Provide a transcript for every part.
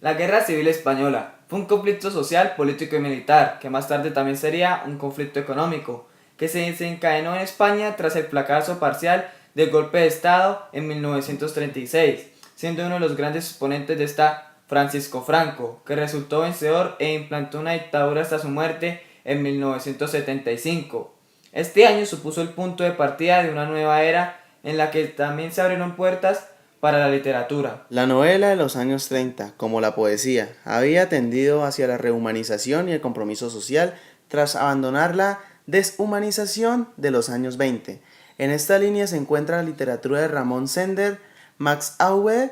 La Guerra Civil Española fue un conflicto social, político y militar, que más tarde también sería un conflicto económico, que se desencadenó en España tras el fracaso parcial del golpe de Estado en 1936, siendo uno de los grandes exponentes de esta Francisco Franco, que resultó vencedor e implantó una dictadura hasta su muerte en 1975. Este año supuso el punto de partida de una nueva era en la que también se abrieron puertas para la literatura. La novela de los años 30, como la poesía, había tendido hacia la rehumanización y el compromiso social tras abandonar la deshumanización de los años 20. En esta línea se encuentra la literatura de Ramón Sender, Max Aube,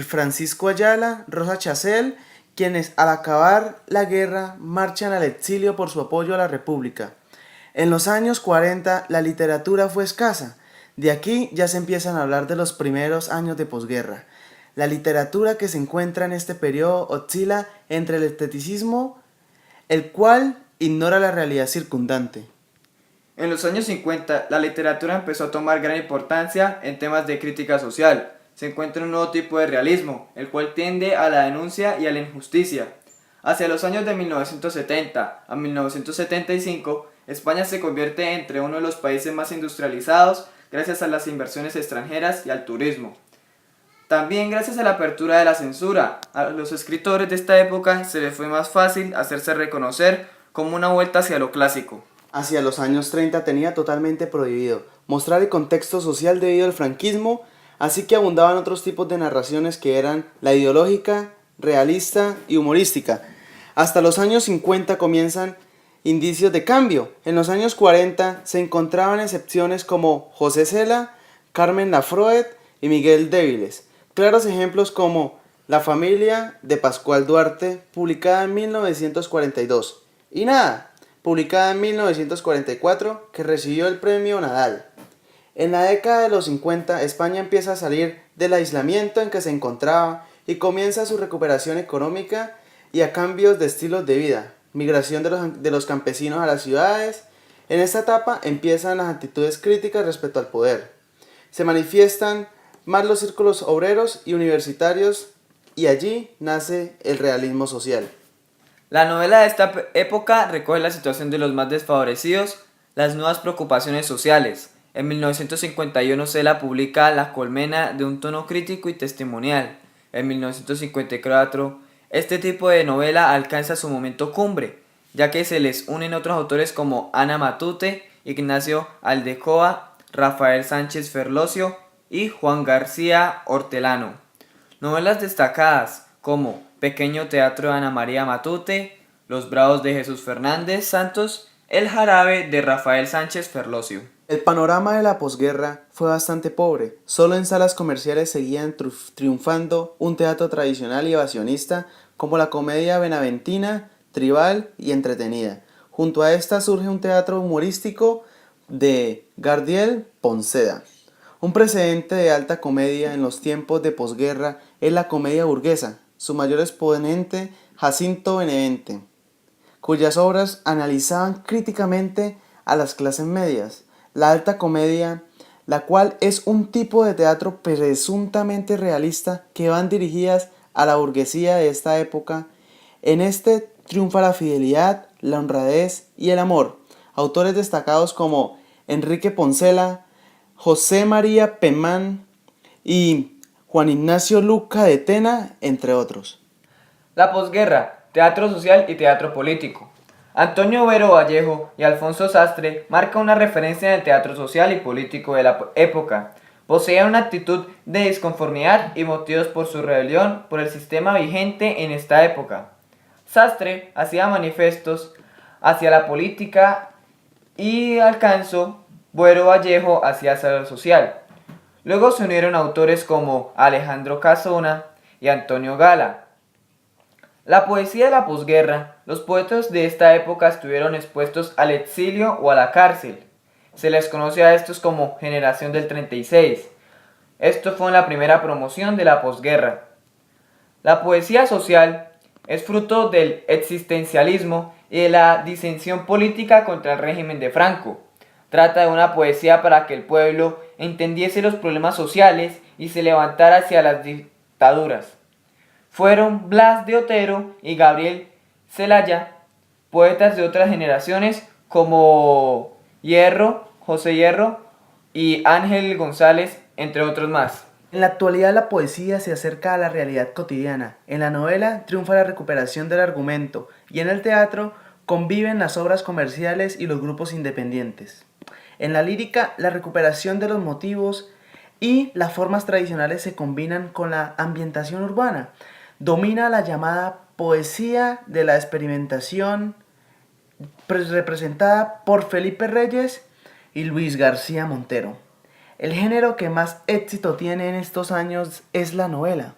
Francisco Ayala, Rosa Chacel, quienes al acabar la guerra marchan al exilio por su apoyo a la República. En los años 40 la literatura fue escasa. De aquí ya se empiezan a hablar de los primeros años de posguerra. La literatura que se encuentra en este periodo oscila entre el esteticismo, el cual ignora la realidad circundante. En los años 50, la literatura empezó a tomar gran importancia en temas de crítica social. Se encuentra un nuevo tipo de realismo, el cual tiende a la denuncia y a la injusticia. Hacia los años de 1970 a 1975, España se convierte entre uno de los países más industrializados gracias a las inversiones extranjeras y al turismo. También gracias a la apertura de la censura, a los escritores de esta época se les fue más fácil hacerse reconocer como una vuelta hacia lo clásico. Hacia los años 30 tenía totalmente prohibido mostrar el contexto social debido al franquismo, así que abundaban otros tipos de narraciones que eran la ideológica, realista y humorística. Hasta los años 50 comienzan indicios de cambio. En los años 40 se encontraban excepciones como José Cela, Carmen Lafroed y Miguel Débiles. Claros ejemplos como La familia de Pascual Duarte, publicada en 1942, y Nada, publicada en 1944, que recibió el premio Nadal. En la década de los 50, España empieza a salir del aislamiento en que se encontraba y comienza su recuperación económica y a cambios de estilos de vida, migración de los campesinos a las ciudades. En esta etapa empiezan las actitudes críticas respecto al poder. Se manifiestan más los círculos obreros y universitarios y allí nace el realismo social. La novela de esta época recoge la situación de los más desfavorecidos, las nuevas preocupaciones sociales. En 1951 Cela publica La colmena de un tono crítico y testimonial. En 1954 este tipo de novela alcanza su momento cumbre, ya que se les unen otros autores como Ana Matute, Ignacio Aldecoa, Rafael Sánchez Ferlosio y Juan García Hortelano. Novelas destacadas como Pequeño teatro de Ana María Matute, Los bravos de Jesús Fernández Santos, El jarabe de Rafael Sánchez Ferlosio. El panorama de la posguerra fue bastante pobre. Solo en salas comerciales seguían triunfando un teatro tradicional y evasionista como la comedia benaventina, tribal y entretenida. Junto a esta surge un teatro humorístico de Gardiel Ponceda. Un precedente de alta comedia en los tiempos de posguerra es la comedia burguesa, su mayor exponente Jacinto Benavente, cuyas obras analizaban críticamente a las clases medias. La alta comedia, la cual es un tipo de teatro presuntamente realista que van dirigidas a la burguesía de esta época. En este triunfa la fidelidad, la honradez y el amor. Autores destacados como Enrique Poncela, José María Pemán y Juan Ignacio Luca de Tena, entre otros. La posguerra, teatro social y teatro político. Antonio Vero Vallejo y Alfonso Sastre marcan una referencia en el teatro social y político de la época. Poseían una actitud de disconformidad y motivos por su rebelión por el sistema vigente en esta época. Sastre hacía manifiestos hacia la política y alcanzó Vero Vallejo hacia el social. Luego se unieron autores como Alejandro Casona y Antonio Gala. La poesía de la posguerra, los poetas de esta época estuvieron expuestos al exilio o a la cárcel. Se les conoce a estos como Generación del 36. Esto fue en la primera promoción de la posguerra. La poesía social es fruto del existencialismo y de la disensión política contra el régimen de Franco. Trata de una poesía para que el pueblo entendiese los problemas sociales y se levantara hacia las dictaduras. fueron Blas de Otero y Gabriel Celaya, poetas de otras generaciones como José Hierro y Ángel González, entre otros más. En la actualidad la poesía se acerca a la realidad cotidiana. En la novela triunfa la recuperación del argumento y en el teatro conviven las obras comerciales y los grupos independientes. En la lírica la recuperación de los motivos y las formas tradicionales se combinan con la ambientación urbana. Domina la llamada poesía de la experimentación representada por Felipe Reyes y Luis García Montero. El género que más éxito tiene en estos años es la novela.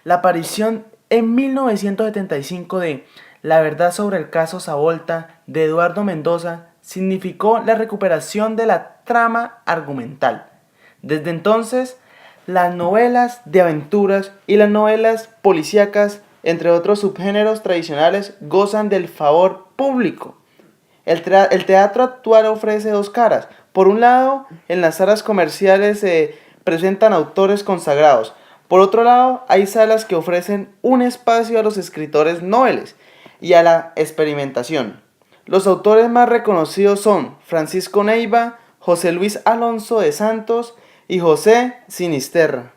La aparición en 1975 de La verdad sobre el caso Savolta de Eduardo Mendoza significó la recuperación de la trama argumental. Desde entonces, las novelas de aventuras y las novelas policíacas, entre otros subgéneros tradicionales, gozan del favor público. El teatro actual ofrece dos caras. Por un lado, en las salas comerciales se presentan autores consagrados. Por otro lado, hay salas que ofrecen un espacio a los escritores noveles y a la experimentación. Los autores más reconocidos son Francisco Neiva, José Luis Alonso de Santos y José Sinisterra.